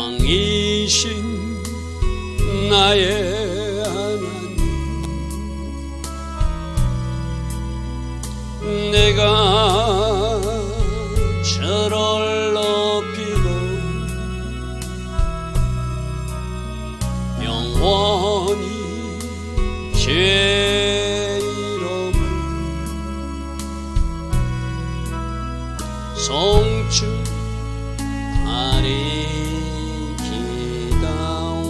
왕이신 나의 하나님, 내가 저를 높이고 영원히 제 이름을 송축하리이다.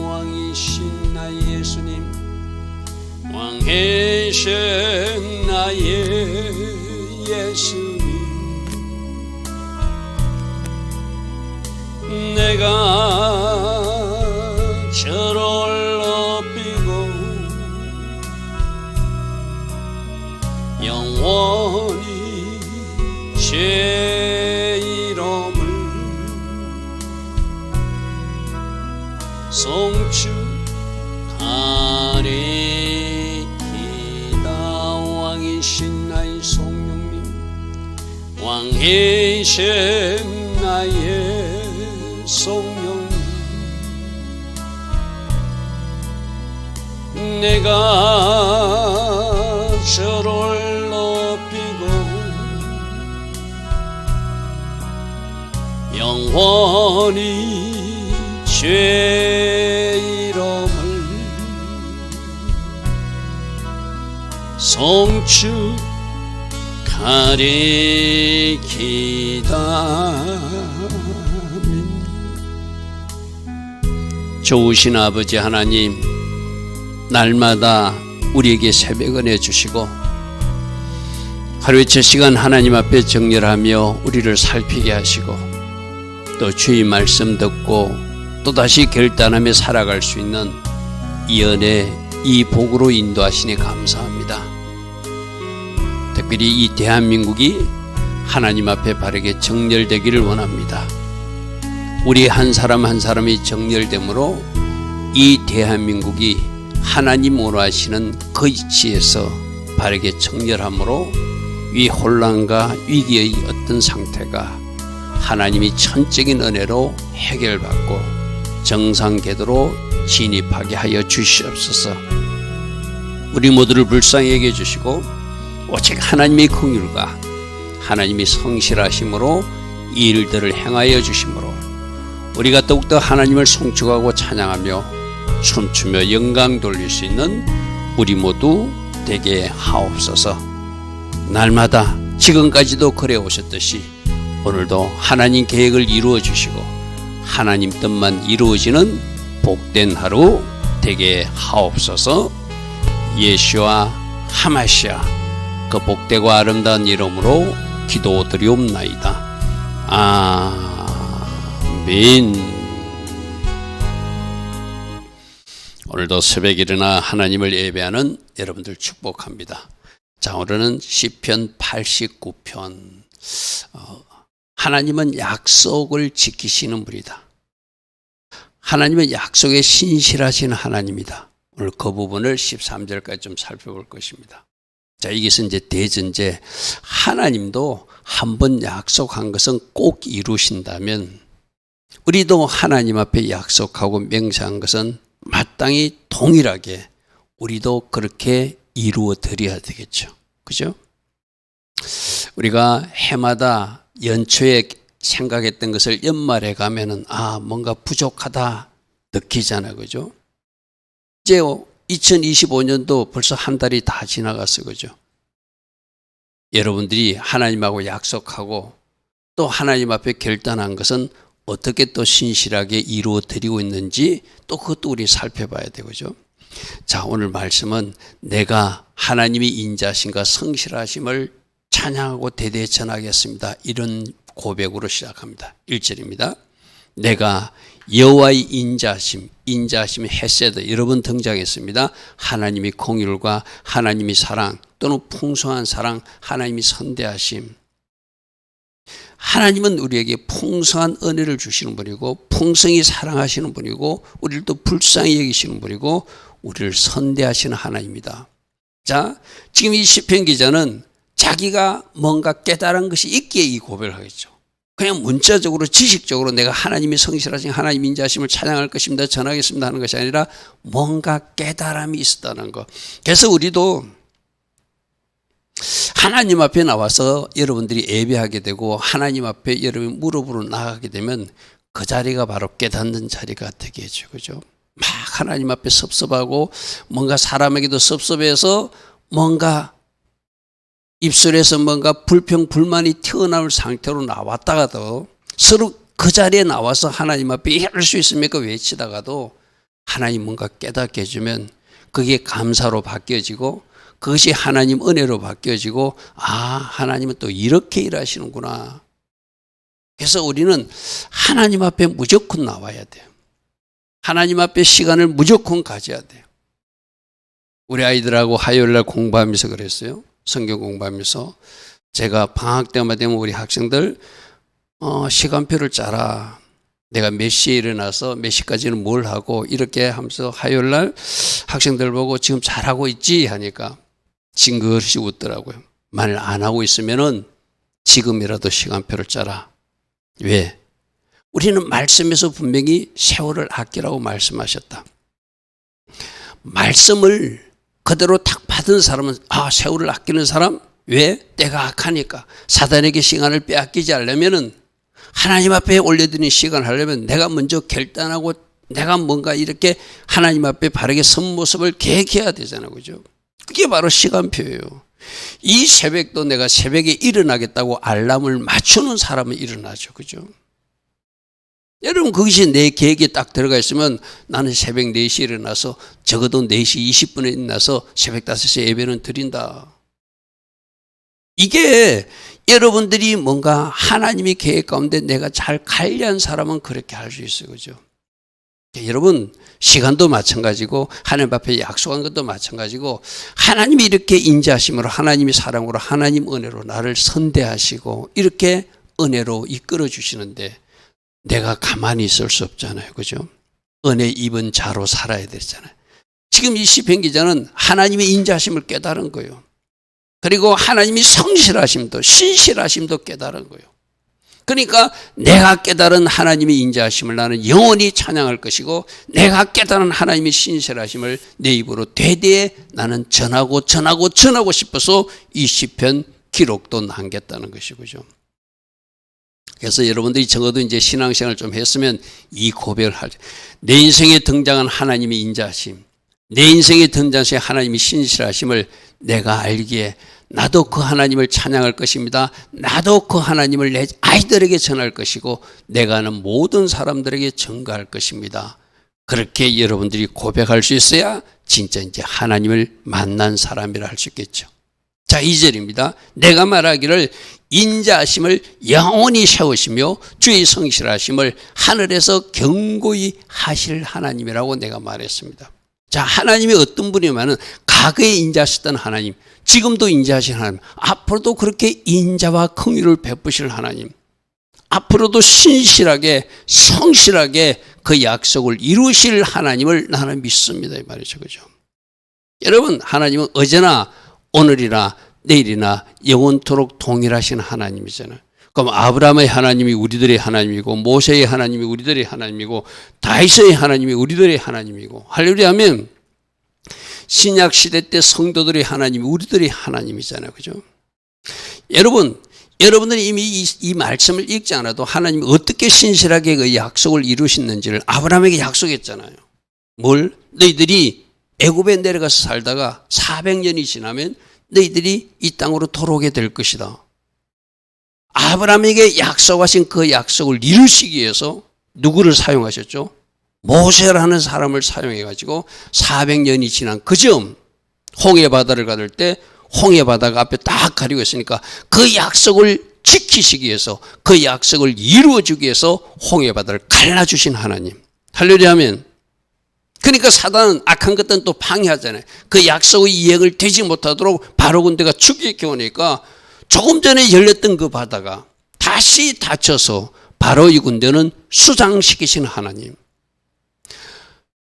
왕이신 나의 예수님, 왕이신 나의 예수님, 내가 저를 높이고 영원히 제 이름을 송축하리이다. 왕이신 나의 성령님, 왕이신 나의 성령님, 내가 저를 높이고 영원히 제 이름을 송축하리이다. 좋으신 아버지 하나님, 날마다 우리에게 새벽 은혜 주시고 하루의 첫 시간 하나님 앞에 정렬하며 우리를 살피게 하시고 또 주의 말씀 듣고 또다시 결단하며 살아갈 수 있는 이 은혜, 이 복으로 인도하시니 감사합니다. 특별히 이 대한민국이 하나님 앞에 바르게 정렬되기를 원합니다. 우리 한 사람 한 사람이 정렬됨으로 이 대한민국이 하나님 원하시는 그 위치에서 바르게 정렬함으로 이 혼란과 위기의 어떤 상태가 하나님이 천적인 은혜로 해결받고 정상 궤도로 진입하게 하여 주시옵소서. 우리 모두를 불쌍히 여겨 주시고 오직 하나님의 긍휼과 하나님의 성실하심으로 이 일들을 행하여 주심으로 우리가 더욱더 하나님을 송축하고 찬양하며 춤추며 영광 돌릴 수 있는 우리 모두 되게 하옵소서. 날마다 지금까지도 그래 오셨듯이 오늘도 하나님 계획을 이루어 주시고 하나님 뜻만 이루어지는 복된 하루 되게 하옵소서. 예수와 하마시아 그 복되고 아름다운 이름으로 기도드리옵나이다. 아멘. 오늘도 새벽에 일어나 하나님을 예배하는 여러분들 축복합니다. 자, 오늘은 시편 89편. 하나님은 약속을 지키시는 분이다. 하나님은 약속에 신실하신 하나님이다. 오늘 그 부분을 13절까지 좀 살펴볼 것입니다. 자, 이것은 이제 대전제. 하나님도 한번 약속한 것은 꼭 이루신다면 우리도 하나님 앞에 약속하고 맹세한 것은 마땅히 동일하게 우리도 그렇게 이루어 드려야 되겠죠. 그죠? 우리가 해마다 연초에 생각했던 것을 연말에 가면은 뭔가 부족하다 느끼잖아요. 그죠? 이제 2025년도 벌써 한 달이 다 지나갔어요. 그죠? 여러분들이 하나님하고 약속하고 또 하나님 앞에 결단한 것은 어떻게 또 신실하게 이루어 드리고 있는지 또 그것도 우리 살펴봐야 되죠. 자, 오늘 말씀은 내가 하나님의 인자심과 성실하심을 찬양하고 대대에 전하겠습니다. 이런 고백으로 시작합니다. 1절입니다. 내가 여호와의 인자심 헤세드 여러 번 등장했습니다. 하나님의 공율과 하나님의 사랑 또는 풍성한 사랑, 하나님의 선대하심. 하나님은 우리에게 풍성한 은혜를 주시는 분이고 풍성히 사랑하시는 분이고 우리를 또 불쌍히 여기시는 분이고 우리를 선대하시는 하나님입니다. 자, 지금 이 시편 기자는 자기가 뭔가 깨달은 것이 있기에 이 고백을 하겠죠. 그냥 문자적으로 지식적으로 내가 하나님이 성실하신 하나님 인자하심을 찬양할 것입니다, 전하겠습니다 하는 것이 아니라 뭔가 깨달음이 있었다는 거. 그래서 우리도 하나님 앞에 나와서 여러분들이 예배하게 되고 하나님 앞에 여러분이 무릎으로 나가게 되면 그 자리가 바로 깨닫는 자리가 되게 해줘. 그죠? 막 하나님 앞에 섭섭하고 뭔가 사람에게도 섭섭해서 뭔가 입술에서 뭔가 불평, 불만이 튀어나올 상태로 나왔다가도 서로 그 자리에 나와서 하나님 앞에 이럴 수 있습니까? 외치다가도 하나님 뭔가 깨닫게 해주면 그게 감사로 바뀌어지고 그것이 하나님 은혜로 바뀌어지고 아, 하나님은 또 이렇게 일하시는구나. 그래서 우리는 하나님 앞에 무조건 나와야 돼요. 하나님 앞에 시간을 무조건 가져야 돼요. 우리 아이들하고 화요일날 공부하면서 그랬어요. 성경 공부하면서 제가 방학 때마다 되면 우리 학생들 시간표를 짜라. 내가 몇 시에 일어나서 몇 시까지는 뭘 하고 이렇게 하면서 화요일날 학생들 보고 지금 잘하고 있지 하니까 징그러시 웃더라고요. 만일 안 하고 있으면은 지금이라도 시간표를 짜라. 왜? 우리는 말씀에서 분명히 세월을 아끼라고 말씀하셨다. 말씀을 그대로 딱 받은 사람은 세월을 아끼는 사람? 왜? 때가 악하니까. 사단에게 시간을 빼앗기지 않으려면은 하나님 앞에 올려드린 시간을 하려면 내가 먼저 결단하고 내가 뭔가 이렇게 하나님 앞에 바르게 선 모습을 계획해야 되잖아요. 그죠? 그게 바로 시간표예요. 이 새벽도 내가 새벽에 일어나겠다고 알람을 맞추는 사람은 일어나죠. 그죠? 여러분 그것이 내 계획에 딱 들어가 있으면 나는 새벽 4시에 일어나서 적어도 4시 20분에 일어나서 새벽 5시에 예배는 드린다. 이게 여러분들이 뭔가 하나님의 계획 가운데 내가 잘 관리한 사람은 그렇게 할 수 있어요. 그죠? 여러분 시간도 마찬가지고 하나님 앞에 약속한 것도 마찬가지고 하나님이 이렇게 인자하심으로 하나님의 사랑으로 하나님 은혜로 나를 선대하시고 이렇게 은혜로 이끌어 주시는데 내가 가만히 있을 수 없잖아요. 그죠? 은혜 입은 자로 살아야 되잖아요. 지금 이 시편 기자는 하나님의 인자하심을 깨달은 거예요. 그리고 하나님이 성실하심도 신실하심도 깨달은 거예요. 그러니까 내가 깨달은 하나님의 인자하심을 나는 영원히 찬양할 것이고 내가 깨달은 하나님의 신실하심을 내 입으로 되되에 나는 전하고 싶어서 이 시편 기록도 남겼다는 것이죠. 그래서 여러분들이 적어도 이제 신앙생활을 좀 했으면 이 고백을 내 인생에 등장한 하나님의 인자하심, 내 인생에 등장하신 하나님의 신실하심을 내가 알기에 나도 그 하나님을 찬양할 것입니다. 나도 그 하나님을 내 아이들에게 전할 것이고 내가 아는 모든 사람들에게 전가할 것입니다. 그렇게 여러분들이 고백할 수 있어야 진짜 이제 하나님을 만난 사람이라 할 수 있겠죠. 자, 2절입니다. 내가 말하기를 인자하심을 영원히 세우시며 주의 성실하심을 하늘에서 경고히 하실 하나님이라고 내가 말했습니다. 자, 하나님이 어떤 분이냐면 과거에 인자하셨던 하나님, 지금도 인자하신 하나님, 앞으로도 그렇게 인자와 긍휼을 베푸실 하나님, 앞으로도 신실하게 성실하게 그 약속을 이루실 하나님을 나는 믿습니다 이 말이죠. 그죠? 여러분 하나님은 어제나 오늘이나 내일이나 영원토록 동일하신 하나님이잖아요. 그럼 아브라함의 하나님이 우리들의 하나님이고 모세의 하나님이 우리들의 하나님이고 다윗의 하나님이 우리들의 하나님이고 할렐루야 하면 신약 시대 때 성도들의 하나님이 우리들의 하나님이잖아요. 그죠? 여러분들이 이미 이 말씀을 읽지 않아도 하나님이 어떻게 신실하게 그 약속을 이루셨는지를 아브라함에게 약속했잖아요. 뭘? 너희들이 애굽에 내려가서 살다가 400년이 지나면 너희들이 이 땅으로 돌아오게 될 것이다. 아브라함에게 약속하신 그 약속을 이루시기 위해서 누구를 사용하셨죠? 모세라는 사람을 사용해가지고 400년이 지난 그 점 홍해바다를 가들 때 홍해바다가 앞에 딱 가리고 있으니까 그 약속을 지키시기 위해서 그 약속을 이루어주기 위해서 홍해바다를 갈라주신 하나님. 할렐루야 하면 그러니까 사단은 악한 것들은 또 방해하잖아요. 그 약속의 이행을 되지 못하도록 바로 군대가 죽게 오니까 조금 전에 열렸던 그 바다가 다시 닫혀서 바로 이 군대는 수장시키신 하나님.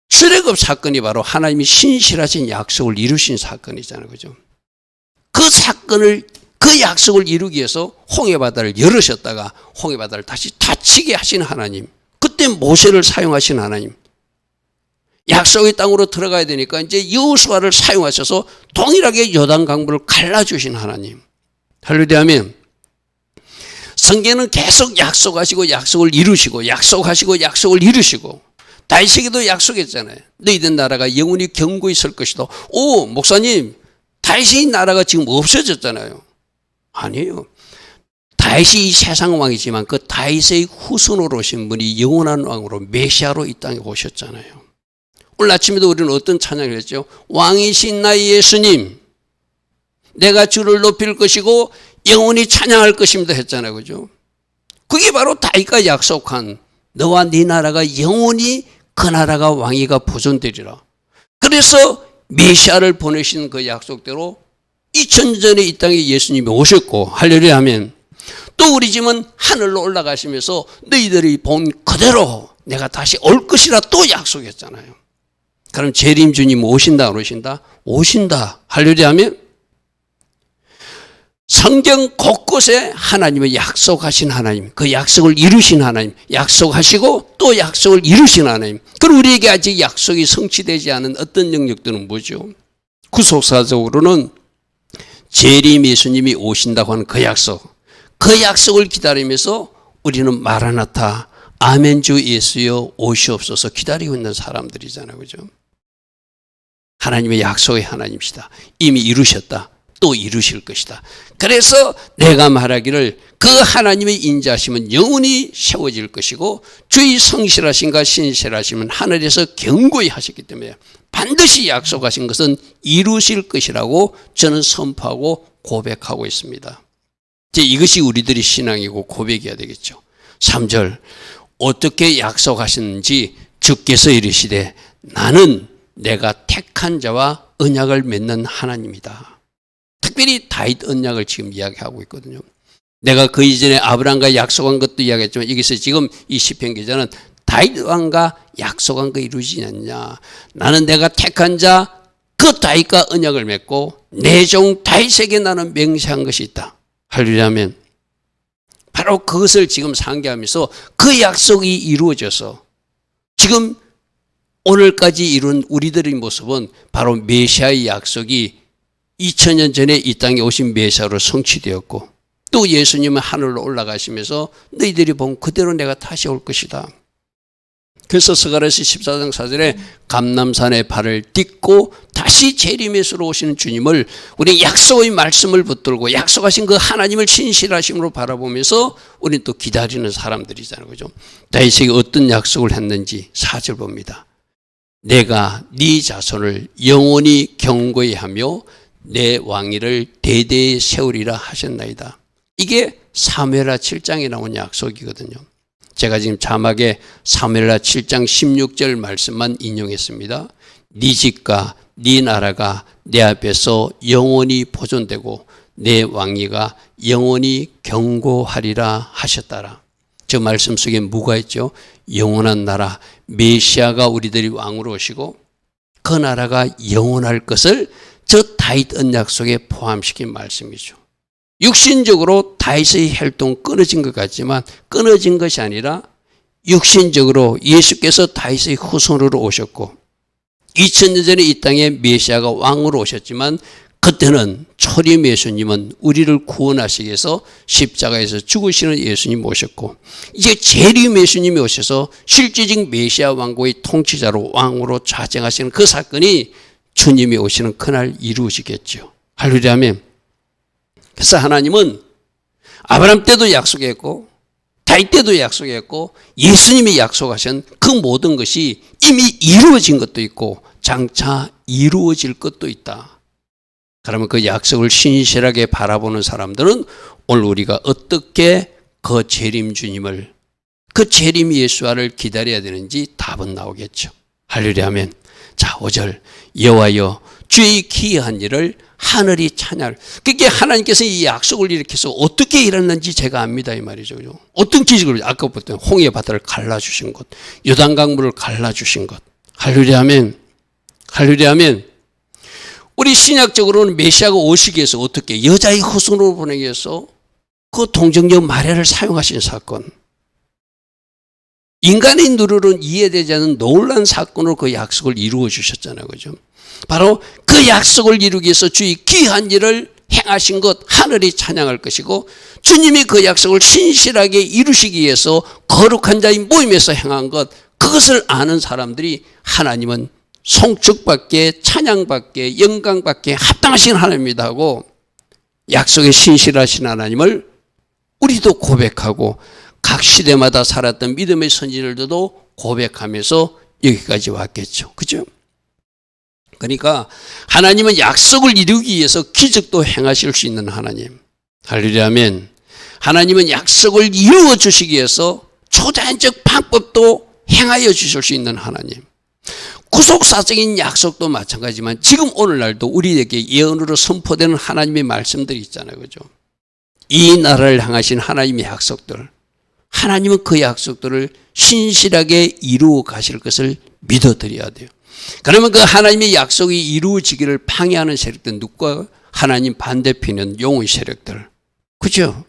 출애굽 사건이 바로 하나님이 신실하신 약속을 이루신 사건이잖아요. 그죠? 그 사건을 그 약속을 이루기 위해서 홍해바다를 열으셨다가 홍해바다를 다시 닫히게 하신 하나님, 그때 모세를 사용하신 하나님, 약속의 땅으로 들어가야 되니까 이제 여호수아를 사용하셔서 동일하게 요단 강물을 갈라주신 하나님. 할렐루야면 성경은 계속 약속하시고 약속을 이루시고 약속하시고 약속을 이루시고, 다윗에게도 약속했잖아요. 너희들 나라가 영원히 견고히 설 것이다. 오, 목사님, 다윗의 나라가 지금 없어졌잖아요. 아니에요. 다윗이 이 세상 왕이지만 그 다윗의 후손으로 오신 분이 영원한 왕으로 메시아로 이 땅에 오셨잖아요. 오늘 아침에도 우리는 어떤 찬양을 했죠? 왕이신 나의 예수님, 내가 주를 높일 것이고 영원히 찬양할 것입니다 했잖아요. 그죠? 그게 바로 다윗과 약속한 너와 네 나라가 영원히 그 나라가 왕위가 보존되리라. 그래서 메시아를 보내신 그 약속대로 2000년 전에 이 땅에 예수님이 오셨고, 할렐루야 하면 또 우리 집은 하늘로 올라가시면서 너희들이 본 그대로 내가 다시 올 것이라 또 약속했잖아요. 그럼 재림 주님 오신다 안 오신다? 오신다. 할렐루야 하면 성경 곳곳에 하나님의 약속하신 하나님, 그 약속을 이루신 하나님, 약속하시고 또 약속을 이루신 하나님. 그럼 우리에게 아직 약속이 성취되지 않은 어떤 영역들은 뭐죠? 구속사적으로는 재림 예수님이 오신다고 하는 그 약속, 그 약속을 기다리면서 우리는 마라나타, 아멘 주 예수여 오시옵소서 기다리고 있는 사람들이잖아요. 그죠? 하나님의 약속의 하나님이시다. 이미 이루셨다. 또 이루실 것이다. 그래서 내가 말하기를 그 하나님의 인자하심은 영원히 세워질 것이고 주의 성실하심과 신실하심은 하늘에서 견고히 하셨기 때문에 반드시 약속하신 것은 이루실 것이라고 저는 선포하고 고백하고 있습니다. 이제 이것이 우리들의 신앙이고 고백이어야 되겠죠. 3절 어떻게 약속하셨는지 주께서 이르시되 나는 내가 택한 자와 언약을 맺는 하나님이다. 특별히 다윗 언약을 지금 이야기하고 있거든요. 내가 그 이전에 아브라함과 약속한 것도 이야기했지만 여기서 지금 이 시편 기자는 다윗 왕과 약속한 거 이루지 않냐. 나는 내가 택한 자 그 다윗과 언약을 맺고 내 종 다윗에게 나는 맹세한 것이 있다. 할렐루야면 바로 그것을 지금 상기하면서 그 약속이 이루어져서 지금 오늘까지 이룬 우리들의 모습은 바로 메시아의 약속이 2000년 전에 이 땅에 오신 메시아로 성취되었고 또 예수님은 하늘로 올라가시면서 너희들이 본 그대로 내가 다시 올 것이다. 그래서 스가랴서 14장 4절에 감람산에 발을 딛고 다시 재림에서 오시는 주님을 우리 약속의 말씀을 붙들고 약속하신 그 하나님을 신실하심으로 바라보면서 우리는 또 기다리는 사람들이잖아요. 그죠? 다윗에게 어떤 약속을 했는지 4절 봅니다. 내가 네 자손을 영원히 견고히 하며 내 왕위를 대대에 세우리라 하셨나이다. 이게 사무엘하 7장에 나온 약속이거든요. 제가 지금 자막에 사무엘하 7장 16절 말씀만 인용했습니다. 네 집과 네 나라가 내 앞에서 영원히 보존되고 내 왕위가 영원히 견고하리라 하셨다라. 저 말씀 속에 뭐가 있죠? 영원한 나라, 메시아가 우리들이 왕으로 오시고 그 나라가 영원할 것을 저 다윗 언약 속에 포함시킨 말씀이죠. 육신적으로 다윗의 혈통 끊어진 것 같지만 끊어진 것이 아니라 육신적으로 예수께서 다윗의 후손으로 오셨고 2000년 전에 이 땅에 메시아가 왕으로 오셨지만 그때는 초림 예수님은 우리를 구원하시기 위해서 십자가에서 죽으시는 예수님 오셨고 이제 재림 예수님이 오셔서 실제적 메시아 왕국의 통치자로 왕으로 좌정하시는 그 사건이 주님이 오시는 그날 이루어지겠죠. 할렐루야면 그래서 하나님은 아브라함 때도 약속했고 다윗 때도 약속했고 예수님이 약속하신 그 모든 것이 이미 이루어진 것도 있고 장차 이루어질 것도 있다. 그러면 그 약속을 신실하게 바라보는 사람들은 오늘 우리가 어떻게 그 재림 주님을 그 재림 예수와를 기다려야 되는지 답은 나오겠죠. 할렐루야면 자 5절 여호와여 주의 기이한 일을 하늘이 찬양. 그게 하나님께서 이 약속을 일으켜서 어떻게 일었는지 제가 압니다 이 말이죠. 어떤 기적을 아까부터 홍해 바다를 갈라주신 것, 요단강물을 갈라주신 것. 할렐루야면 할렐루야면 우리 신약적으로는 메시아가 오시기 위해서 어떻게 여자의 후손으로 보내기 위해서 그 동정녀 마리아를 사용하신 사건, 인간의 눈으로는 이해되지 않는 놀라운 사건으로 그 약속을 이루어 주셨잖아요. 그죠? 바로 그 약속을 이루기 위해서 주의 귀한 일을 행하신 것 하늘이 찬양할 것이고, 주님이 그 약속을 신실하게 이루시기 위해서 거룩한 자의 모임에서 행한 것, 그것을 아는 사람들이 하나님은 송축받게, 찬양받게, 영광받게 합당하신 하나님이다 하고 약속에 신실하신 하나님을 우리도 고백하고 각 시대마다 살았던 믿음의 선지자들도 고백하면서 여기까지 왔겠죠. 그죠? 그러니까 하나님은 약속을 이루기 위해서 기적도 행하실 수 있는 하나님. 할렐루야 아멘. 하나님은 약속을 이루어 주시기 위해서 초자연적 방법도 행하여 주실 수 있는 하나님. 구속사적인 약속도 마찬가지지만 지금 오늘날도 우리에게 예언으로 선포되는 하나님의 말씀들이 있잖아요. 그죠? 이 나라를 향하신 하나님의 약속들, 하나님은 그 약속들을 신실하게 이루어 가실 것을 믿어드려야 돼요. 그러면 그 하나님의 약속이 이루어지기를 방해하는 세력들, 누가? 하나님 반대편에 있는 용의 세력들, 그죠?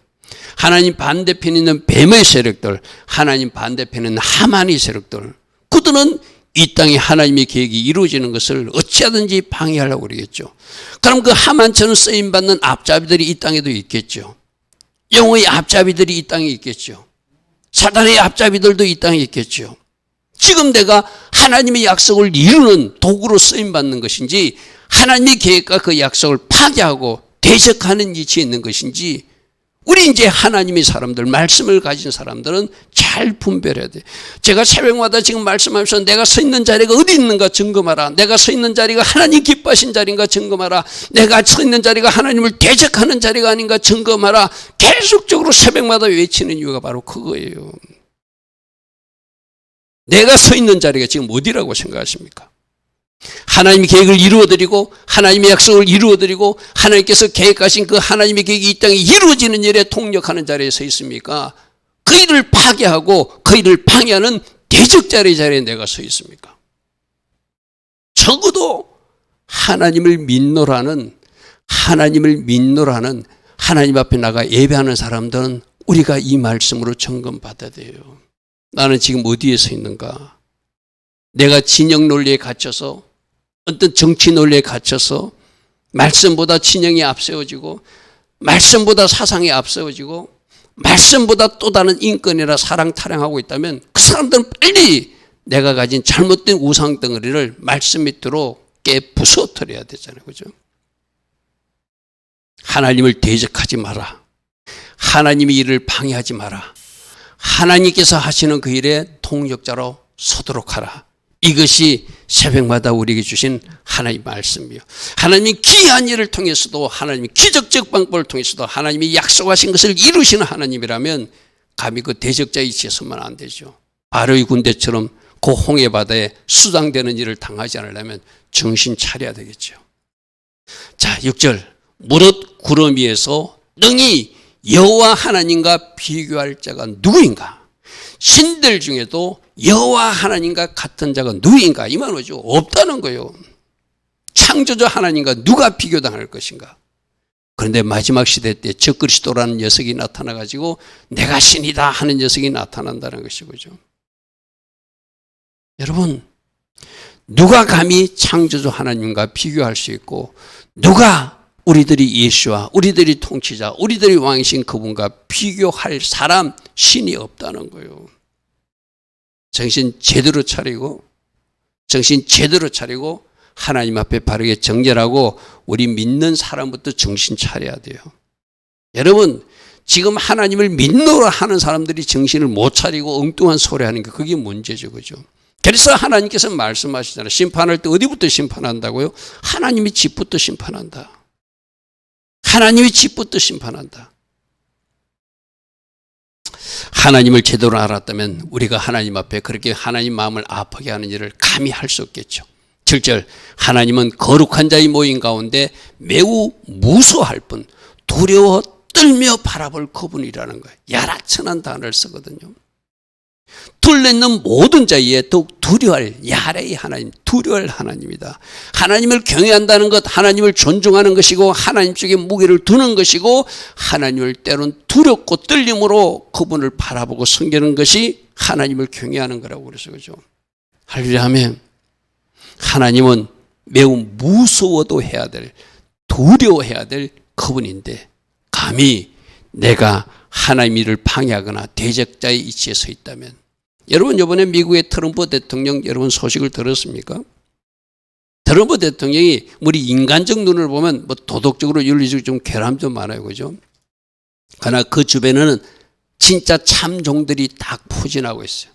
하나님 반대편에 있는 뱀의 세력들, 하나님 반대편에 있는 하만의 세력들, 그들은 이 땅에 하나님의 계획이 이루어지는 것을 어찌하든지 방해하려고 그러겠죠. 그럼 그 하만처럼 쓰임받는 앞잡이들이 이 땅에도 있겠죠. 영의 앞잡이들이 이 땅에 있겠죠. 사단의 앞잡이들도 이 땅에 있겠죠. 지금 내가 하나님의 약속을 이루는 도구로 쓰임받는 것인지, 하나님의 계획과 그 약속을 파괴하고 대적하는 위치에 있는 것인지, 우리 이제 하나님의 사람들, 말씀을 가진 사람들은 잘 분별해야 돼. 제가 새벽마다 지금 말씀하면서 내가 서 있는 자리가 어디 있는가 점검하라. 내가 서 있는 자리가 하나님 기뻐하신 자리인가 점검하라. 내가 서 있는 자리가 하나님을 대적하는 자리가 아닌가 점검하라. 계속적으로 새벽마다 외치는 이유가 바로 그거예요. 내가 서 있는 자리가 지금 어디라고 생각하십니까? 하나님의 계획을 이루어드리고 하나님의 약속을 이루어드리고 하나님께서 계획하신 그 하나님의 계획이 이 땅에 이루어지는 일에 통역하는 자리에 서 있습니까? 그 일을 파괴하고 그 일을 방해하는 대적자의 자리에 내가 서 있습니까? 적어도 하나님을 믿노라는 하나님 앞에 나가 예배하는 사람들은 우리가 이 말씀으로 점검받아야 돼요. 나는 지금 어디에 서 있는가? 내가 진영 논리에 갇혀서, 어떤 정치 논리에 갇혀서 말씀보다 진영이 앞세워지고 말씀보다 사상이 앞세워지고 말씀보다 또 다른 인권이나 사랑 타령하고 있다면 그 사람들은 빨리 내가 가진 잘못된 우상 덩어리를 말씀 밑으로 깨 부서뜨려야 되잖아요. 그죠? 하나님을 대적하지 마라. 하나님의 일을 방해하지 마라. 하나님께서 하시는 그 일에 동역자로 서도록 하라. 이것이 새벽마다 우리에게 주신 하나님의 말씀이요. 하나님이 귀한 일을 통해서도, 하나님이 기적적 방법을 통해서도 하나님이 약속하신 것을 이루시는 하나님이라면 감히 그 대적자 위치에 서면 안 되죠. 바로의 군대처럼 그 홍해바다에 수장되는 일을 당하지 않으려면 정신 차려야 되겠죠. 자, 6절. 무릇 구름 위에서 능히 여호와 하나님과 비교할 자가 누구인가? 신들 중에도 여호와 하나님과 같은 자가 누구인가? 이 말이죠. 없다는 거예요. 창조주 하나님과 누가 비교당할 것인가? 그런데 마지막 시대 때 적그리스도라는 녀석이 나타나가지고 내가 신이다 하는 녀석이 나타난다는 것이죠. 여러분, 누가 감히 창조주 하나님과 비교할 수 있고, 누가 우리들이 예수와 우리들이 통치자, 우리들이 왕이신 그분과 비교할 사람, 신이 없다는 거예요. 정신 제대로 차리고 하나님 앞에 바르게 정결하고 우리 믿는 사람부터 정신 차려야 돼요. 여러분, 지금 하나님을 믿노라 하는 사람들이 정신을 못 차리고 엉뚱한 소리 하는 게 그게 문제죠. 그죠? 그래서 하나님께서 말씀하시잖아요. 심판할 때 어디부터 심판한다고요? 하나님이 집부터 심판한다. 하나님이 집부터 심판한다. 하나님을 제대로 알았다면 우리가 하나님 앞에 그렇게 하나님 마음을 아프게 하는 일을 감히 할 수 없겠죠. 7절. 하나님은 거룩한 자의 모임 가운데 매우 무서워할 뿐 두려워 떨며 바라볼 그분이라는 거예요. 야락천한 단어를 쓰거든요. 둘레있는 모든 자에 더욱 두려워할 야레의 하나님, 두려워할 하나님이다. 하나님을 경외한다는 것, 하나님을 존중하는 것이고 하나님 쪽에 무게를 두는 것이고 하나님을 때론 두렵고 떨림으로 그분을 바라보고 섬기는 것이 하나님을 경외하는 거라고 그래서 그죠. 할렐루야 하면 하나님은 매우 무서워도 해야 될, 두려워해야 될 그분인데 감히 내가 하나님 일을 방해하거나 대적자의 위치에 서 있다면, 여러분 이번에 미국의 트럼프 대통령 여러분 소식을 들었습니까? 트럼프 대통령이 우리 인간적 눈을 보면 뭐 도덕적으로 윤리적으로 좀 결함 좀 많아요, 그죠? 그러나 그 주변에는 진짜 참종들이 딱 포진하고 있어요.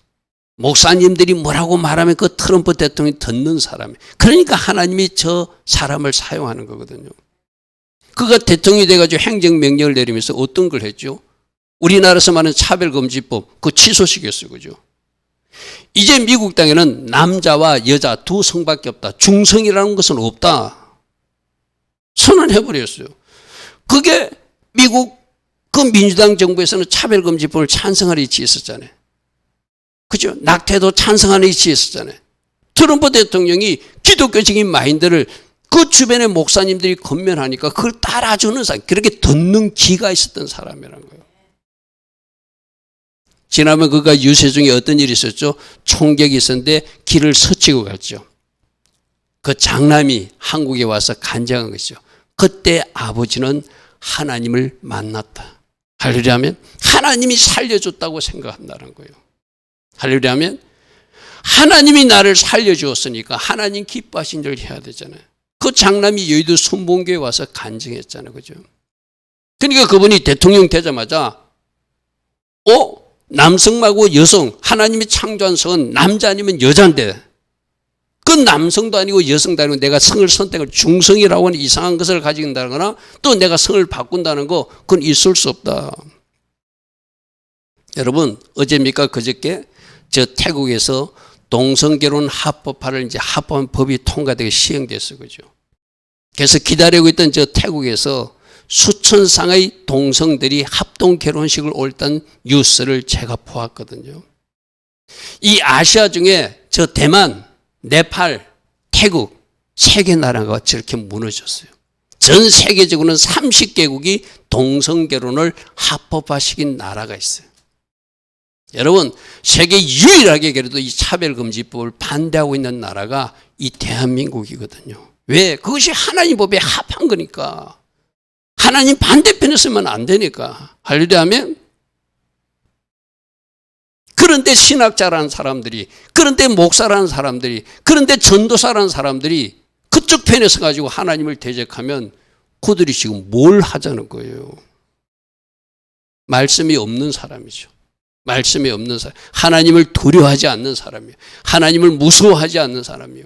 목사님들이 뭐라고 말하면 그 트럼프 대통령이 듣는 사람이에요. 그러니까 하나님이 저 사람을 사용하는 거거든요. 그가 대통령이 돼가지고 행정명령을 내리면서 어떤 걸 했죠? 우리나라에서 말하는 차별금지법 그 취소시켰어요, 그죠? 이제 미국 땅에는 남자와 여자 두 성밖에 없다. 중성이라는 것은 없다. 선언해버렸어요. 그게 미국 그 민주당 정부에서는 차별금지법을 찬성하는 위치에 있었잖아요. 그죠? 낙태도 찬성하는 위치에 있었잖아요. 트럼프 대통령이 기독교적인 마인드를 그 주변의 목사님들이 건면하니까 그걸 따라주는 사람, 그렇게 듣는 기가 있었던 사람이라는 거예요. 지난번 그가 유세중에 어떤 일이 있었죠? 총격이 있었는데 길을 스치고 갔죠. 그 장남이 한국에 와서 간증한 것이죠. 그때 아버지는 하나님을 만났다. 할렐루야 하면 하나님이 살려줬다고 생각한다는 거예요. 할렐루야 하면 하나님이 나를 살려주었으니까 하나님 기뻐하신 줄 해야 되잖아요. 그 장남이 여의도 순복음교회 와서 간증했잖아요, 그죠? 그러니까 그분이 대통령 되자마자 남성 말고 여성, 하나님이 창조한 성은 남자 아니면 여자인데 그 남성도 아니고 여성도 아니고 내가 성을 선택을 중성이라고 하는 이상한 것을 가진다거나 또 내가 성을 바꾼다는 거 그건 있을 수 없다. 여러분 어제입니까 그저께 저 태국에서 동성결혼 합법화를 이제 합법한 법이 통과되고 시행됐어요, 그죠? 그래서 기다리고 있던 저 태국에서 수천 쌍의 동성들이 합동 결혼식을 올렸다는 뉴스를 제가 보았거든요. 이 아시아 중에 저 대만, 네팔, 태국 세 개 나라가 저렇게 무너졌어요. 전 세계적으로는 30개국이 동성 결혼을 합법화시킨 나라가 있어요. 여러분 세계 유일하게 그래도 이 차별금지법을 반대하고 있는 나라가 이 대한민국이거든요. 왜? 그것이 하나님 법에 합한 거니까. 하나님 반대편에 서면 안 되니까. 할렐루야 하면 그런데 신학자라는 사람들이, 그런데 목사라는 사람들이, 그런데 전도사라는 사람들이 그쪽 편에 서가지고 하나님을 대적하면 그들이 지금 뭘 하자는 거예요? 말씀이 없는 사람이죠. 말씀이 없는 사람, 하나님을 두려워하지 않는 사람이에요. 하나님을 무서워하지 않는 사람이에요.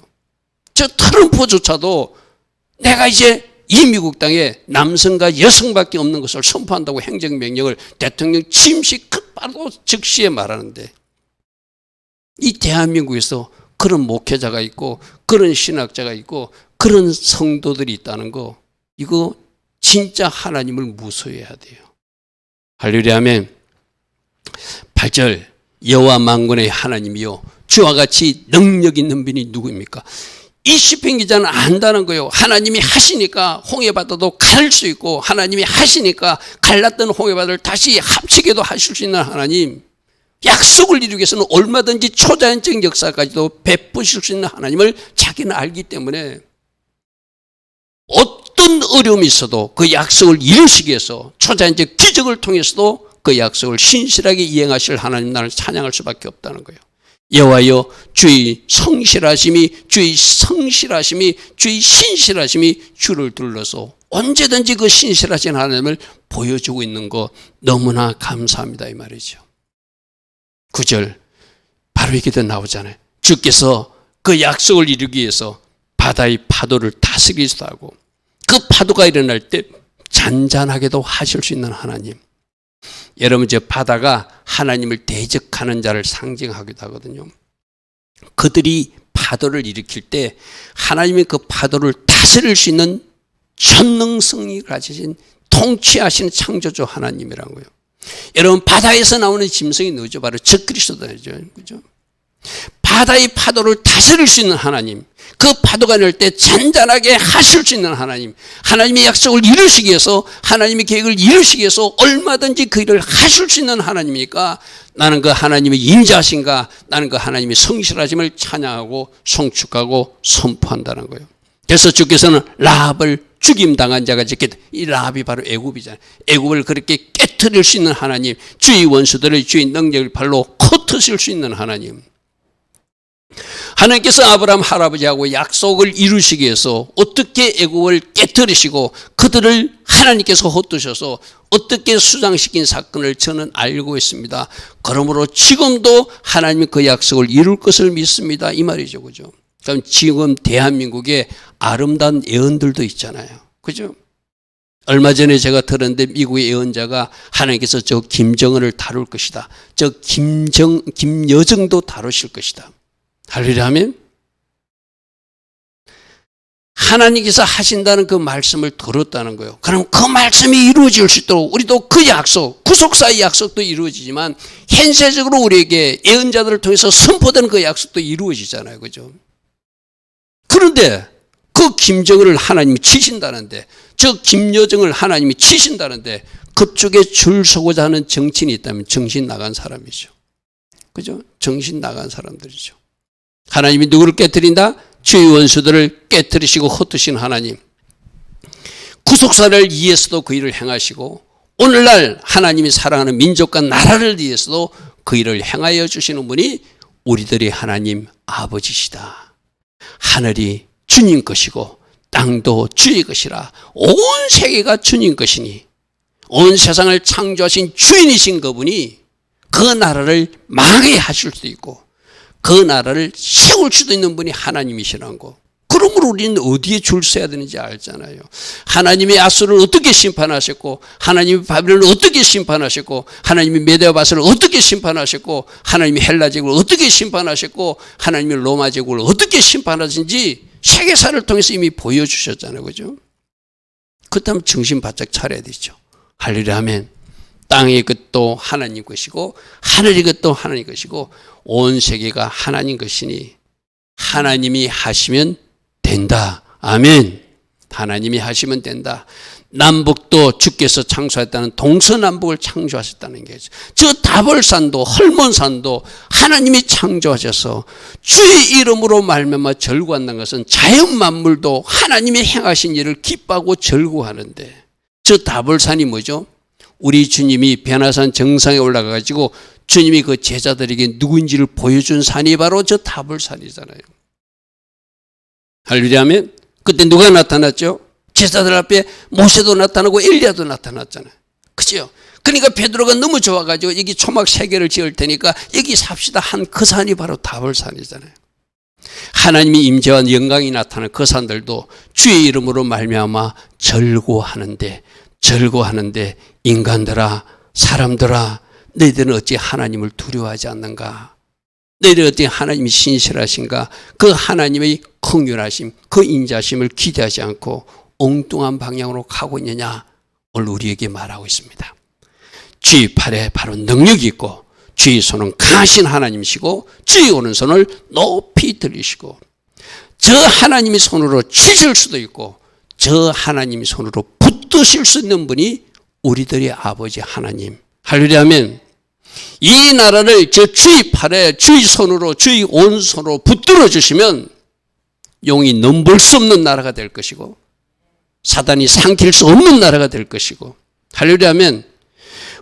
저 트럼프조차도 내가 이제 이 미국 땅에 남성과 여성밖에 없는 것을 선포한다고 행정명령을 대통령 침식 바로 즉시에 말하는데 이 대한민국에서 그런 목회자가 있고 그런 신학자가 있고 그런 성도들이 있다는 거, 이거 진짜 하나님을 무서워해야 돼요. 할렐루야 아멘. 8절 여호와 만군의 하나님이요 주와 같이 능력 있는 분이 누구입니까? 이 시편 기자는 안다는 거예요. 하나님이 하시니까 홍해바다도 갈 수 있고 하나님이 하시니까 갈랐던 홍해바다를 다시 합치게도 하실 수 있는 하나님, 약속을 이루기 위해서는 얼마든지 초자연적 역사까지도 베푸실 수 있는 하나님을 자기는 알기 때문에 어떤 어려움이 있어도 그 약속을 이루시기 위해서 초자연적 기적을 통해서도 그 약속을 신실하게 이행하실 하나님 나를 찬양할 수밖에 없다는 거예요. 여호와여 주의 성실하심이, 주의 성실하심이, 주의 신실하심이 주를 둘러서 언제든지 그 신실하신 하나님을 보여주고 있는 거 너무나 감사합니다 이 말이죠. 9절 바로 이렇게 나오잖아요. 주께서 그 약속을 이루기 위해서 바다의 파도를 다스리기도 하고 그 파도가 일어날 때 잔잔하게도 하실 수 있는 하나님. 여러분 저 바다가 하나님을 대적하는 자를 상징하기도 하거든요. 그들이 파도를 일으킬 때 하나님이 그 파도를 다스릴 수 있는 전능성이 가지신 통치하시는 창조주 하나님이라는 거예요. 여러분, 바다에서 나오는 짐승이 누구죠? 바로 적그리스도죠. 그죠? 바다의 파도를 다스릴 수 있는 하나님, 그 파도가 날 때 잔잔하게 하실 수 있는 하나님, 하나님의 약속을 이루시기 위해서, 하나님의 계획을 이루시기 위해서 얼마든지 그 일을 하실 수 있는 하나님이니까 나는 그 하나님의 인자하신가, 나는 그 하나님의 성실하심을 찬양하고 송축하고 선포한다는 거예요. 그래서 주께서는 라합을 죽임당한 자가 짓겠다. 이 라합이 바로 애굽이잖아요. 애굽을 그렇게 깨트릴 수 있는 하나님, 주의 원수들을 주의 능력을 발로 흩으실 수 있는 하나님. 하나님께서 아브라함 할아버지하고 약속을 이루시기 위해서 어떻게 애굽을 깨트리시고 그들을 하나님께서 흩으셔서 어떻게 수장시킨 사건을 저는 알고 있습니다. 그러므로 지금도 하나님이 그 약속을 이룰 것을 믿습니다. 이 말이죠. 그죠? 그럼 지금 대한민국에 아름다운 예언들도 있잖아요. 그죠? 얼마 전에 제가 들었는데 미국의 예언자가 하나님께서 저 김정은을 다룰 것이다. 저 김여정도 다루실 것이다. 할렐루야 하면 하나님께서 하신다는 그 말씀을 들었다는 거예요. 그럼 그 말씀이 이루어질 수 있도록 우리도 그 약속, 구속사의 약속도 이루어지지만 현세적으로 우리에게 예언자들을 통해서 선포되는 그 약속도 이루어지잖아요. 그죠? 그런데 그 김정은을 하나님이 치신다는데, 저 김여정을 하나님이 치신다는데 그쪽에 줄 서고자 하는 정치인이 있다면 정신 나간 사람이죠. 그죠? 정신 나간 사람들이죠. 하나님이 누구를 깨뜨린다? 주의 원수들을 깨뜨리시고 흩으신 하나님. 구속사를 위해서도 그 일을 행하시고 오늘날 하나님이 사랑하는 민족과 나라를 위해서도 그 일을 행하여 주시는 분이 우리들의 하나님 아버지시다. 하늘이 주님 것이고 땅도 주의 것이라. 온 세계가 주님 것이니 온 세상을 창조하신 주인이신 그분이 그 나라를 망하게 하실 수도 있고 그 나라를 세울 수도 있는 분이 하나님이시라는 거. 그러므로 우리는 어디에 줄 서야 되는지 알잖아요. 하나님이 아수를 어떻게 심판하셨고, 하나님이 바벨론을 어떻게 심판하셨고, 하나님이 메대와 바스를 어떻게 심판하셨고, 하나님이 헬라 제국을 어떻게 심판하셨고, 하나님이 로마 제국을 어떻게 심판하신지 세계사를 통해서 이미 보여주셨잖아요. 그죠? 그렇다면 정신 바짝 차려야 되죠. 할렐루야 아멘. 땅의 것도 하나님 것이고 하늘의 것도 하나님 것이고 온 세계가 하나님 것이니 하나님이 하시면 된다. 아멘. 하나님이 하시면 된다. 남북도 주께서 창조했다는 동서남북을 창조하셨다는 거죠. 저 다볼산도 헐몬산도 하나님이 창조하셔서 주의 이름으로 말미암아 절구한다는 것은 자연 만물도 하나님이 행하신 일을 기뻐하고 절구하는데, 저 다볼산이 뭐죠? 우리 주님이 변화산 정상에 올라가가지고 주님이 그 제자들에게 누구인지를 보여준 산이 바로 저 다볼산이잖아요. 할렐루야 하면 그때 누가 나타났죠? 제자들 앞에 모세도 나타나고 엘리야도 나타났잖아요. 그죠? 그러니까 베드로가 너무 좋아가지고 여기 초막 3개를 지을 테니까 여기 삽시다 한 그 산이 바로 다볼산이잖아요. 하나님이 임재와 영광이 나타나는 그 산들도 주의 이름으로 말미암아 절구하는데 인간들아, 사람들아, 너희들은 어찌 하나님을 두려워하지 않는가? 너희들은 어찌 하나님이 신실하신가? 그 하나님의 긍휼하심, 그 인자심을 기대하지 않고 엉뚱한 방향으로 가고 있느냐? 오늘 우리에게 말하고 있습니다. 주의 팔에 바로 능력이 있고 주의 손은 강하신 하나님이시고 주의 오른손을 높이 들리시고 저 하나님의 손으로 치실 수도 있고 저 하나님의 손으로 붙드실 수 있는 분이 우리들의 아버지 하나님. 할렐루야 하면 이 나라를 저 주의 팔에 주의 손으로 주의 온손으로 붙들어 주시면 용이 넘볼 수 없는 나라가 될 것이고 사단이 삼킬 수 없는 나라가 될 것이고, 할렐루야 하면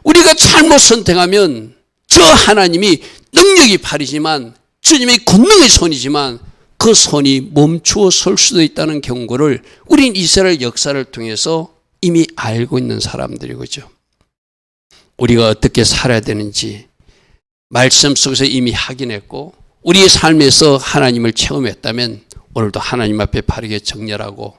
우리가 잘못 선택하면 저 하나님이 능력이 팔이지만 주님의 권능의 손이지만 그 손이 멈추어 설 수도 있다는 경고를 우린 이스라엘 역사를 통해서 이미 알고 있는 사람들이죠. 우리가 어떻게 살아야 되는지 말씀 속에서 이미 확인했고 우리의 삶에서 하나님을 체험했다면 오늘도 하나님 앞에 바르게 정렬하고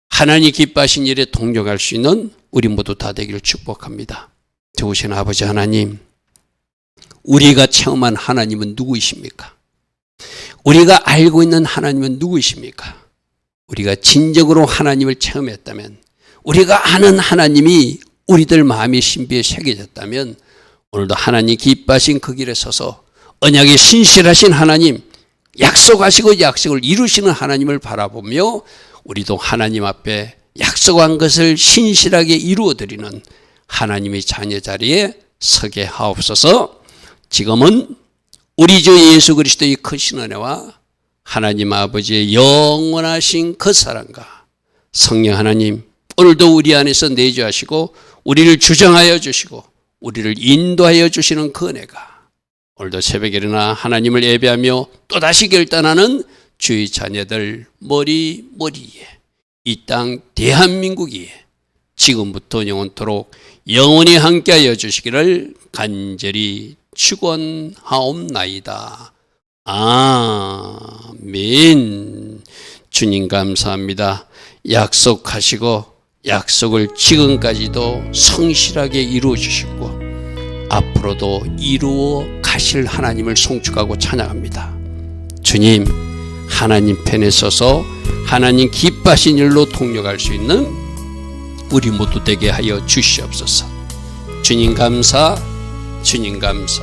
하나님이 기뻐하신 일에 동력할 수 있는 우리 모두 다 되기를 축복합니다. 좋으신 아버지 하나님, 우리가 체험한 하나님은 누구이십니까? 우리가 알고 있는 하나님은 누구이십니까? 우리가 진정으로 하나님을 체험했다면 우리가 아는 하나님이 우리들 마음의 신비에 새겨졌다면 오늘도 하나님 기뻐하신 그 길에 서서 언약에 신실하신 하나님, 약속하시고 약속을 이루시는 하나님을 바라보며 우리도 하나님 앞에 약속한 것을 신실하게 이루어드리는 하나님의 자녀 자리에 서게 하옵소서. 지금은 우리 주 예수 그리스도의 크신 은혜와 하나님 아버지의 영원하신 그 사랑과 성령 하나님, 오늘도 우리 안에서 내주하시고 우리를 주장하여 주시고 우리를 인도하여 주시는 그 은혜가 오늘도 새벽에 일어나 하나님을 예배하며 또다시 결단하는 주의 자녀들 머리에 이 땅 대한민국이 지금부터 영원토록 영원히 함께하여 주시기를 간절히 축원하옵나이다. 아멘. 주님 감사합니다. 약속하시고 약속을 지금까지도 성실하게 이루어 주시고 앞으로도 이루어 가실 하나님을 송축하고 찬양합니다. 주님, 하나님 편에 서서 하나님 기뻐하신 일로 동력할 수 있는 우리 모두 되게 하여 주시옵소서. 주님 감사, 주님 감사.